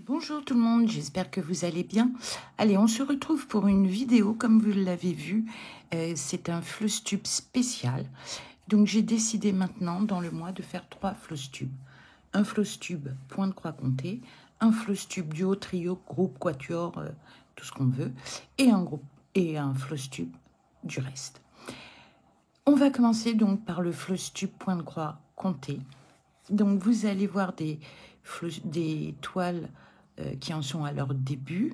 Bonjour tout le monde, j'espère que vous allez bien. Allez, on se retrouve pour une vidéo, comme vous l'avez vu, c'est un Flosstube spécial. Donc j'ai décidé maintenant, dans le mois, de faire 3 Flosstubes. Un Flosstube point de croix compté, un Flosstube duo, trio, groupe, quatuor, tout ce qu'on veut, et un Flosstube du reste. On va commencer donc par le Flosstube point de croix compté. Donc vous allez voir des toiles qui en sont à leur début,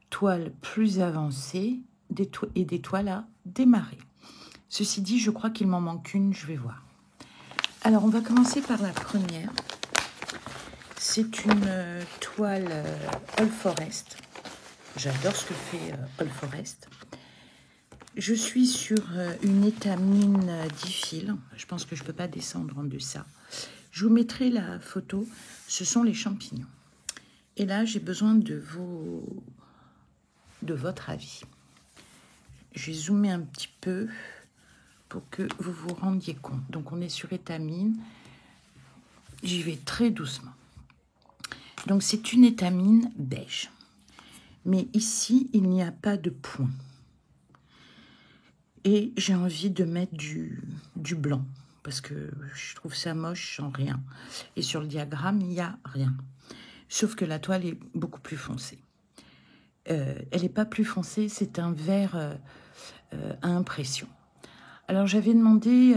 toiles plus avancées et des toiles à démarrer. Ceci dit, je crois qu'il m'en manque une, je vais voir. Alors on va commencer par la première. C'est une toile All Forest. J'adore ce que fait All Forest. Je suis sur une étamine 10 fils. Je pense que je ne peux pas descendre en deçà. Je vous mettrai la photo. Ce sont les champignons. Et là, j'ai besoin de votre avis. Je vais zoomer un petit peu pour que vous vous rendiez compte. Donc, on est sur étamine. J'y vais très doucement. Donc, c'est une étamine beige. Mais ici, il n'y a pas de point. Et j'ai envie de mettre du blanc. Parce que je trouve ça moche sans rien. Et sur le diagramme, il n'y a rien. Sauf que la toile est beaucoup plus foncée. Elle n'est pas plus foncée, c'est un vert à impression. Alors j'avais demandé,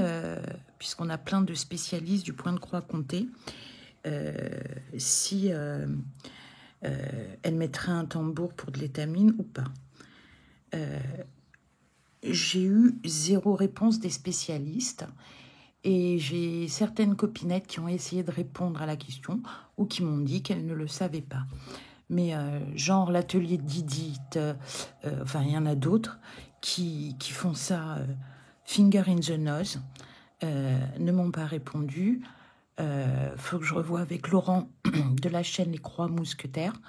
puisqu'on a plein de spécialistes du point de croix compté, si elle mettrait un tambour pour de l'étamine ou pas. J'ai eu 0 réponse des spécialistes. Et j'ai certaines copinettes qui ont essayé de répondre à la question ou qui m'ont dit qu'elles ne le savaient pas. Mais genre l'atelier Didit, enfin il y en a d'autres qui font ça finger in the nose, ne m'ont pas répondu. Faut que je revoie avec Laurent de la chaîne Les Croix Mousquetaires.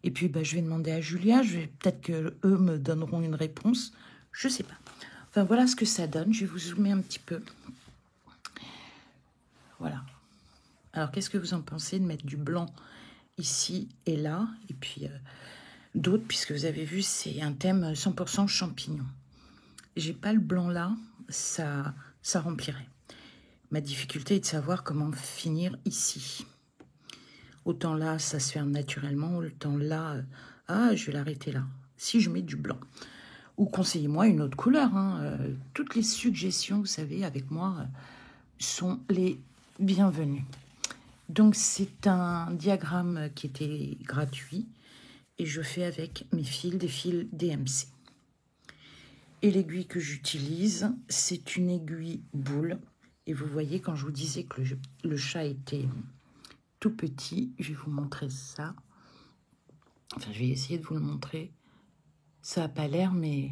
Et puis je vais demander à Julia, peut-être qu'eux me donneront une réponse, je sais pas. Enfin voilà ce que ça donne, je vais vous zoomer un petit peu. Voilà. Alors, qu'est-ce que vous en pensez de mettre du blanc ici et là, et puis d'autres, puisque vous avez vu, c'est un thème 100% champignons. J'ai pas le blanc là, ça remplirait. Ma difficulté est de savoir comment finir ici. Autant là, ça se fait naturellement, autant là, je vais l'arrêter là. Si je mets du blanc. Ou conseillez-moi une autre couleur. Toutes les suggestions, vous savez, avec moi, sont les bienvenues. Donc, c'est un diagramme qui était gratuit et je fais avec mes fils, des fils DMC. Et l'aiguille que j'utilise, c'est une aiguille boule. Et vous voyez, quand je vous disais que le chat était tout petit, je vais vous montrer ça. Enfin, je vais essayer de vous le montrer. Ça n'a pas l'air, mais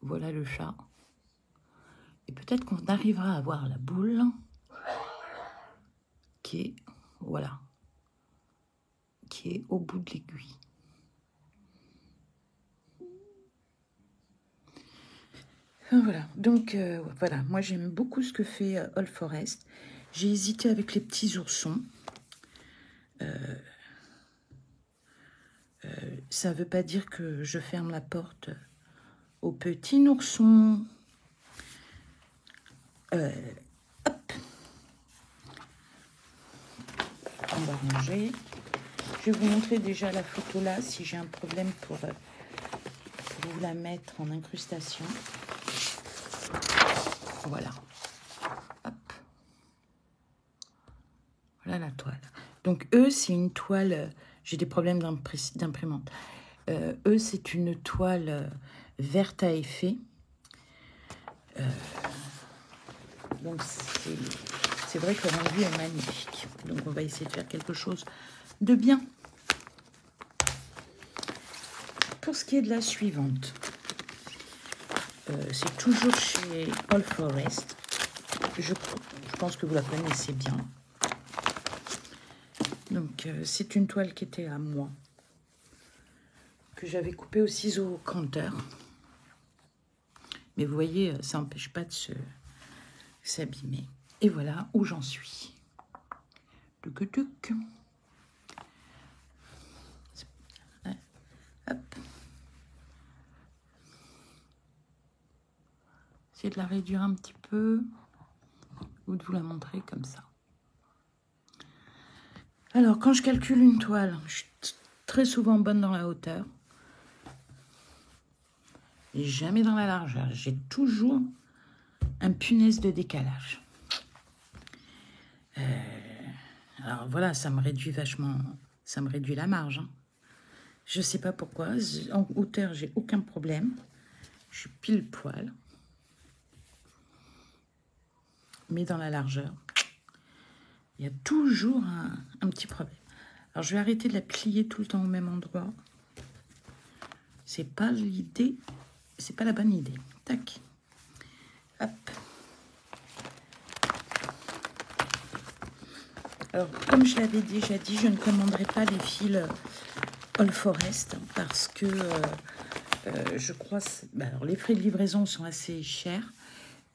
voilà le chat. Et peut-être qu'on arrivera à voir la boule qui est, voilà, qui est au bout de l'aiguille. Voilà, donc voilà, moi j'aime beaucoup ce que fait All Forest. J'ai hésité avec les petits oursons. Ça ne veut pas dire que je ferme la porte aux petits oursons. Hop. On va ranger. Je vais vous montrer déjà la photo là, si j'ai un problème pour vous la mettre en incrustation. Voilà. Hop. Voilà la toile. Donc eux, c'est une toile... j'ai des problèmes d'imprimante. Eux, c'est une toile verte à effet. Donc c'est vrai que le rendu est magnifique. Donc on va essayer de faire quelque chose de bien. Pour ce qui est de la suivante, c'est toujours chez All Forest. Je pense que vous la connaissez bien. Donc c'est une toile qui était à moi, que j'avais coupée au ciseau canteur. Mais vous voyez, ça n'empêche pas de s'abîmer. Et voilà où j'en suis. Tuc, tuc. Hop. Essayez de la réduire un petit peu ou de vous la montrer comme ça. Alors, quand je calcule une toile, je suis très souvent bonne dans la hauteur et jamais dans la largeur. J'ai toujours un punaise de décalage. Alors voilà, ça me réduit vachement, ça me réduit la marge. Hein. Je sais pas pourquoi. En hauteur, j'ai aucun problème. Je suis pile poil. Mais dans la largeur, il y a toujours un petit problème. Alors, je vais arrêter de la plier tout le temps au même endroit. C'est pas l'idée, c'est pas la bonne idée. Tac. Hop. Alors, comme je l'avais déjà dit, je ne commanderai pas les fils All Forest parce que je crois... alors, les frais de livraison sont assez chers,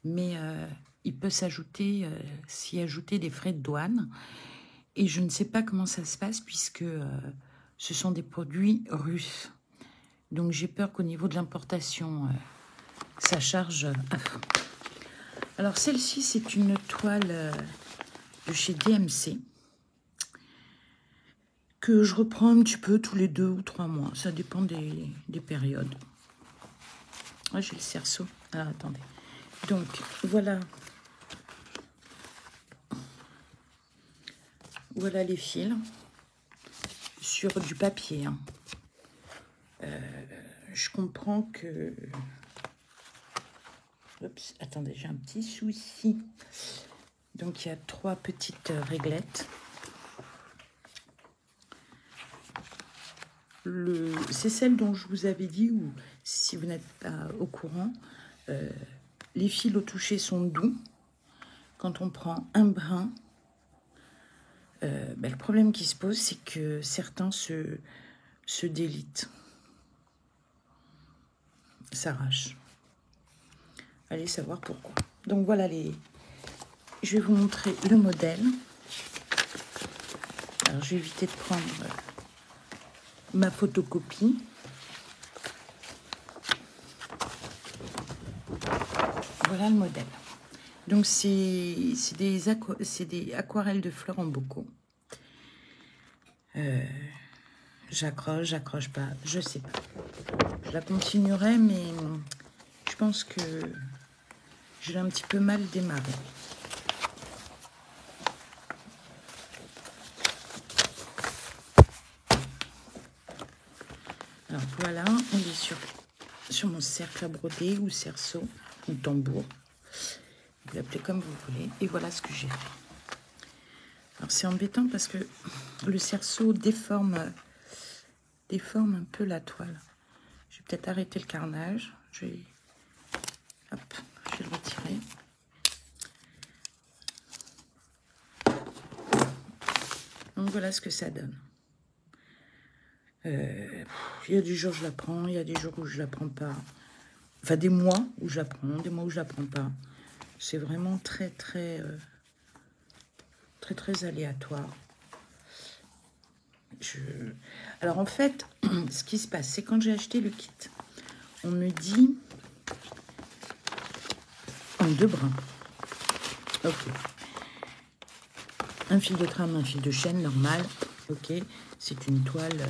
mais il peut s'ajouter, s'y ajouter des frais de douane. Et je ne sais pas comment ça se passe puisque ce sont des produits russes. Donc j'ai peur qu'au niveau de l'importation, ça charge à fond. Alors celle-ci, c'est une toile de chez DMC que je reprends un petit peu tous les 2 ou 3 mois. Ça dépend des périodes. Ah, j'ai le cerceau. Alors attendez. Donc voilà. Voilà les fils sur du papier. Hein. Je comprends que... Oups, attendez, j'ai un petit souci. Donc, il y a 3 petites réglettes. C'est celle dont je vous avais dit, ou si vous n'êtes pas au courant, les fils au toucher sont doux. Quand on prend un brin, le problème qui se pose, c'est que certains se délitent. S'arrachent. Allez savoir pourquoi. Donc voilà je vais vous montrer le modèle. Alors je vais éviter de prendre ma photocopie. Voilà le modèle. Donc c'est des aquarelles de fleurs en bocaux. J'accroche pas, je sais pas. Je la continuerai, mais je pense que je l'ai un petit peu mal démarré. Alors voilà, on est sur mon cercle à broder ou cerceau ou tambour. Vous l'appelez comme vous voulez. Et voilà ce que j'ai fait. Alors c'est embêtant parce que le cerceau déforme un peu la toile. Je vais peut-être arrêter le carnage. Je vais le retirer. Donc voilà ce que ça donne. Il y a des jours où je la prends, il y a des jours où je la prends pas. Enfin, des mois où je la prends, des mois où je la prends pas. C'est vraiment très aléatoire. Alors en fait, ce qui se passe, c'est quand j'ai acheté le kit, on me dit en 2 brins. Ok. Un fil de trame, un fil de chaîne normal. Ok. C'est une toile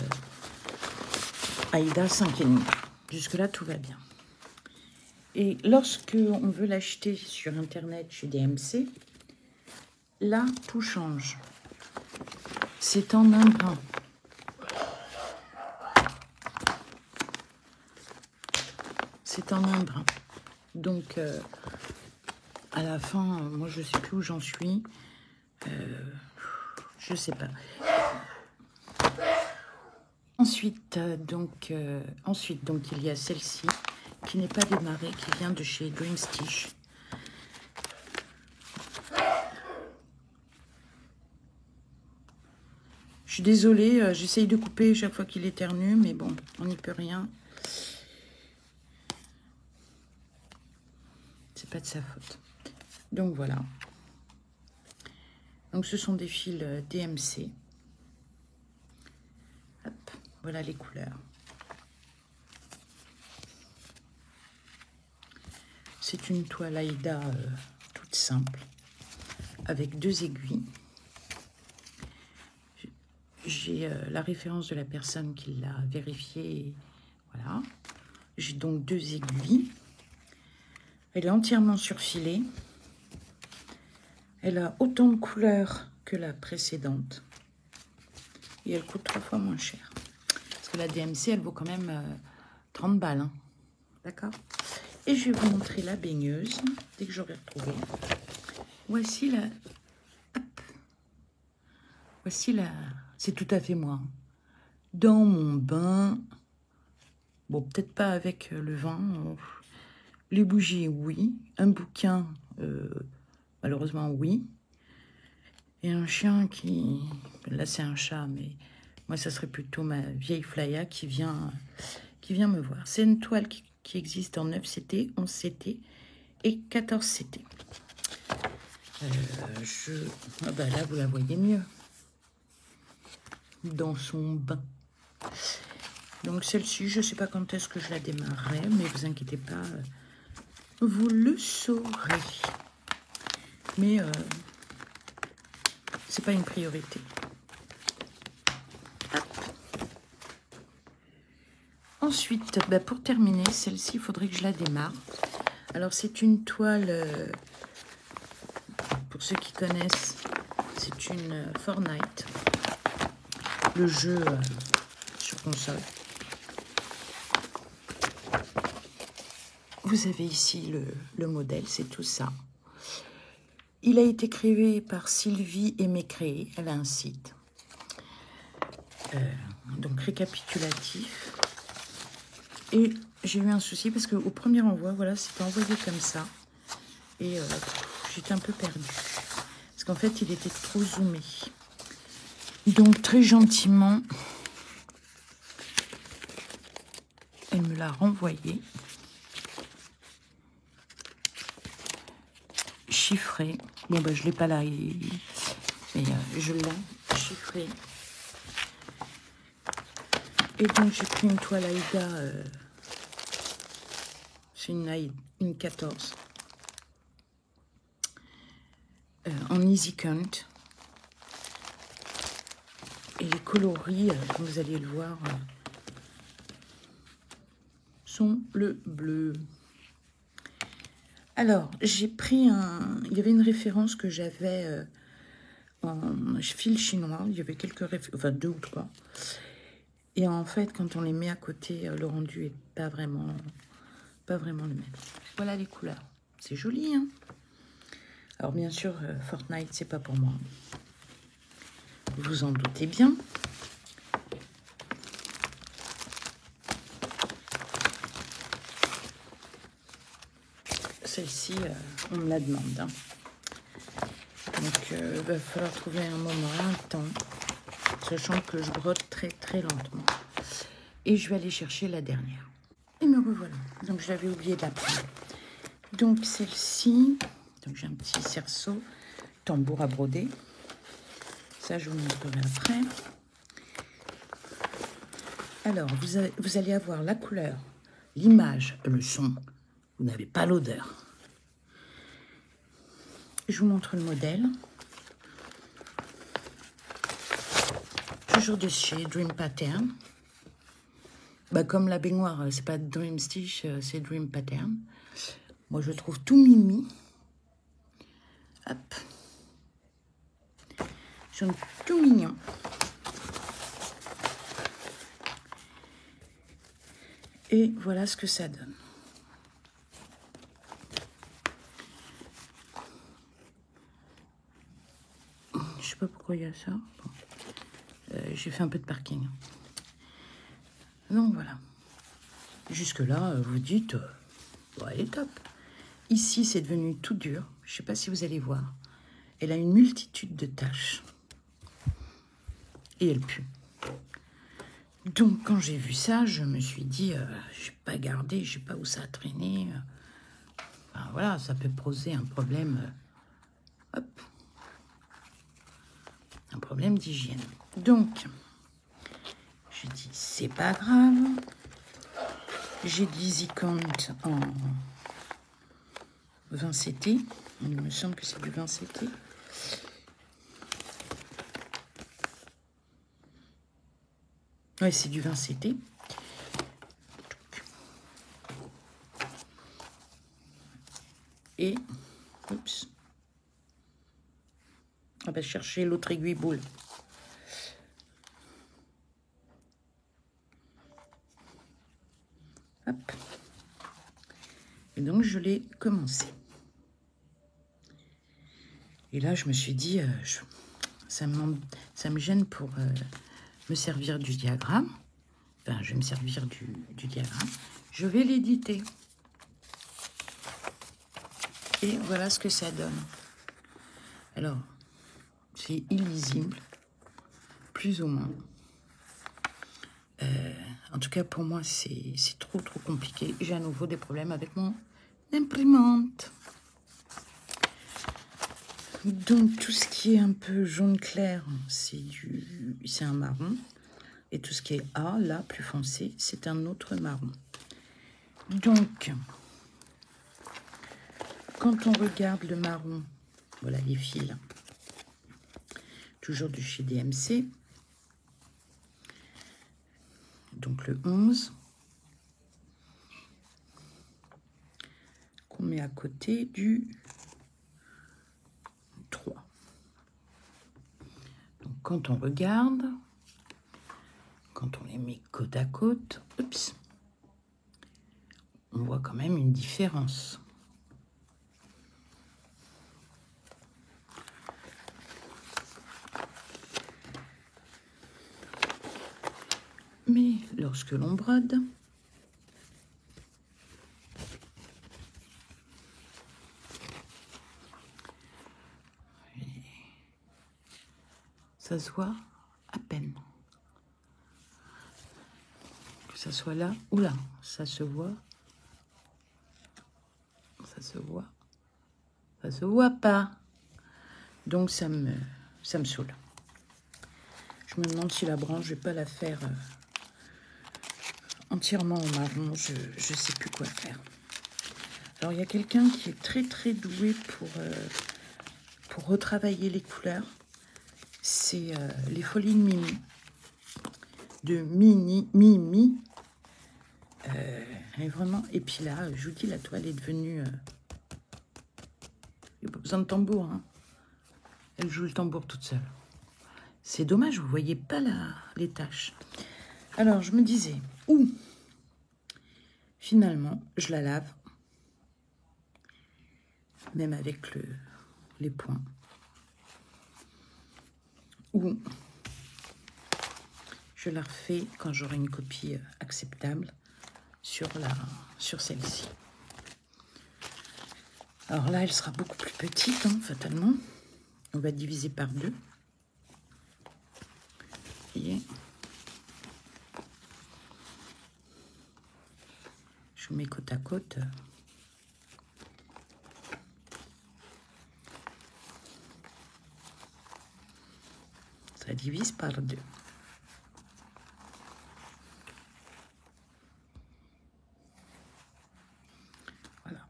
Aïda 5,5. Jusque-là, tout va bien. Et lorsque on veut l'acheter sur Internet chez DMC, là, tout change. C'est en un brin. C'est en un brin. Donc, à la fin, moi, je ne sais plus où j'en suis. Je ne sais pas. Ensuite, donc, il y a celle-ci qui n'est pas démarrée, qui vient de chez Dream Stitch. Je suis désolée, j'essaye de couper chaque fois qu'il éternue, mais bon, on n'y peut rien. C'est pas de sa faute. Donc voilà. Donc ce sont des fils DMC. Hop, voilà les couleurs. C'est une toile Aïda toute simple, avec 2 aiguilles. J'ai la référence de la personne qui l'a vérifiée. Voilà. J'ai donc 2 aiguilles. Elle est entièrement surfilée. Elle a autant de couleurs que la précédente. Et elle coûte 3 fois moins cher. Parce que la DMC, elle vaut quand même 30 balles. Hein. D'accord? Et je vais vous montrer la baigneuse, dès que j'aurai retrouvé. Voici la... Hop. Voici la... C'est tout à fait moi. Dans mon bain. Bon, peut-être pas avec le vin. Les bougies, oui. Un bouquin, malheureusement, oui. Et un chien qui... Là, c'est un chat, mais moi, ça serait plutôt ma vieille Flaya qui vient me voir. C'est une toile qui existe en 9 CT, 11 CT et 14 CT. Ah bah là, vous la voyez mieux. Dans son bain. Donc celle-ci, je ne sais pas quand est-ce que je la démarrerai, mais vous inquiétez pas, vous le saurez. Mais c'est pas une priorité. Hop. Ensuite, bah pour terminer, celle-ci, il faudrait que je la démarre. Alors c'est une toile, pour ceux qui connaissent, c'est une Fortnite, le jeu sur console. Vous avez ici le modèle, c'est tout ça. Il a été créé par Sylvie Aimé Créé, elle a un site. Donc récapitulatif. Et j'ai eu un souci parce qu'au premier envoi, voilà, c'était envoyé comme ça. Et j'étais un peu perdue. Parce qu'en fait, il était trop zoomé. Donc très gentiment, elle me l'a renvoyé. Chiffré. Bon, bah, je ne l'ai pas là, mais je l'ai chiffré. Et donc, j'ai pris une toile Aïda. C'est une 14. En easy count. Et les coloris, comme vous allez le voir, sont le bleu. Alors, j'ai pris un... Il y avait une référence que j'avais en fil chinois. Il y avait quelques références, enfin 2 ou 3. Et en fait, quand on les met à côté, le rendu est pas vraiment le même. Voilà les couleurs. C'est joli, hein? Alors, bien sûr, Fortnite, c'est pas pour moi. Vous en doutez bien. Celle-ci, on me la demande. Hein. Donc, il va falloir trouver un moment, un temps, sachant que je brode très, très lentement. Et je vais aller chercher la dernière. Et me revoilà. Donc, je l'avais oublié de la prendre. Donc, celle-ci, donc j'ai un petit cerceau, tambour à broder. Ça, je vous montrerai après. Alors, vous allez avoir la couleur, l'image, le son. Vous n'avez pas l'odeur. Je vous montre le modèle. Toujours de chez Dream Pattern. Bah, comme la baignoire, c'est pas Dream Stitch, c'est Dream Pattern. Moi, je trouve tout mimi. Hop. Ils sont tout mignons. Et voilà ce que ça donne. Je sais pas pourquoi il y a ça. Bon. J'ai fait un peu de parking. Donc voilà. Jusque-là, vous dites, bon, elle est top. Ici, c'est devenu tout dur. Je ne sais pas si vous allez voir. Elle a une multitude de taches. Et elle pue. Donc, quand j'ai vu ça, je me suis dit, je n'ai pas gardé, je ne sais pas où ça a traîné. Enfin, voilà, ça peut poser un problème. Hop. un problème d'hygiène. Donc, j'ai dit, c'est pas grave. J'ai de l'EasyCount en 20 CT. Il me semble que c'est du 20 CT. Oui, c'est du 20 CT. Et, oups. On va chercher l'autre aiguille boule. Hop. Et donc, je l'ai commencé. Et là, je me suis dit, ça me gêne pour me servir du diagramme. Enfin, je vais me servir du diagramme. Je vais l'éditer. Et voilà ce que ça donne. Alors, c'est illisible, plus ou moins. En tout cas, pour moi, c'est trop compliqué. J'ai à nouveau des problèmes avec mon imprimante. Donc, tout ce qui est un peu jaune clair, c'est un marron. Et tout ce qui est A, là, plus foncé, c'est un autre marron. Donc, quand on regarde le marron, voilà les fils, toujours de chez DMC. Donc, le 11, qu'on met à côté du 3. Donc, quand on regarde, quand on les met côte à côte, oups, on voit quand même une différence. Mais lorsque l'on brode, ça se voit à peine. Que ça soit là ou là, ça se voit. Ça se voit pas. Donc ça me saoule. Je me demande si la branche, je vais pas la faire entièrement en marron. Je sais plus quoi faire. Alors il y a quelqu'un qui est très doué pour retravailler les couleurs. C'est les Folies de Mimi. De Mimi. Et vraiment, et puis là, je vous dis, la toile est devenue... il n'y a pas besoin de tambour. Hein. Elle joue le tambour toute seule. C'est dommage, vous ne voyez pas les taches. Alors, je me disais, finalement, je la lave. Même avec les points. Ou je la refais quand j'aurai une copie acceptable sur celle-ci. Alors là, elle sera beaucoup plus petite, hein, fatalement. On va diviser par 2. Et je mets côte à côte. Ça divise par 2. Voilà.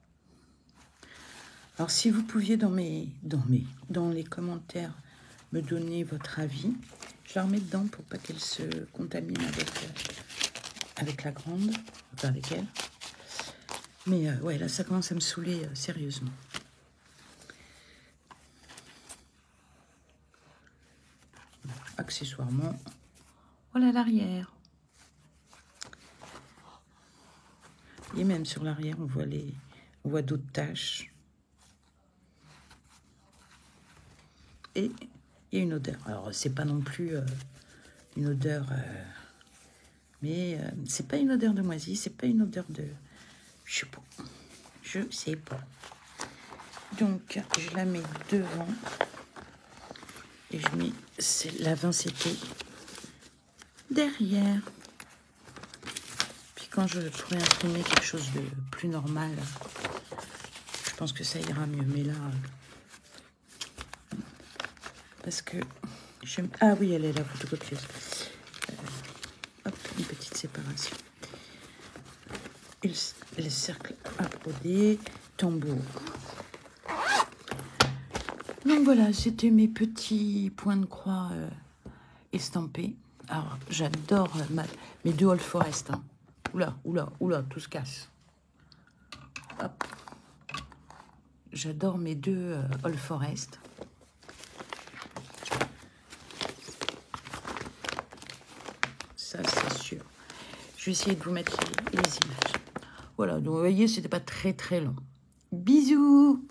Alors, si vous pouviez dans les commentaires me donner votre avis, je la remets dedans pour pas qu'elle se contamine avec la grande, enfin avec elle. Mais ouais, là, ça commence à me saouler sérieusement. Accessoirement, voilà l'arrière. Et même sur l'arrière, on voit d'autres taches. Et il y a une odeur. Alors, c'est pas non plus une odeur... mais c'est pas une odeur de moisi, c'est pas une odeur de... Je sais pas. Donc, je la mets devant. Et je mets la 20 CT derrière. Puis quand je pourrai imprimer quelque chose de plus normal, je pense que ça ira mieux. Mais là, parce que Ah oui, elle est la photocopieuse. Hop, une petite séparation. Le cercle à broder, tambour. Donc voilà, c'était mes petits points de croix estampés. Alors, j'adore mes 2 Old Forest. Hein. Oula, oula, oula, tout se casse. Hop. J'adore mes 2 Old Forest. Ça, c'est sûr. Je vais essayer de vous mettre les images. Voilà, donc vous voyez, c'était pas très très long. Bisous!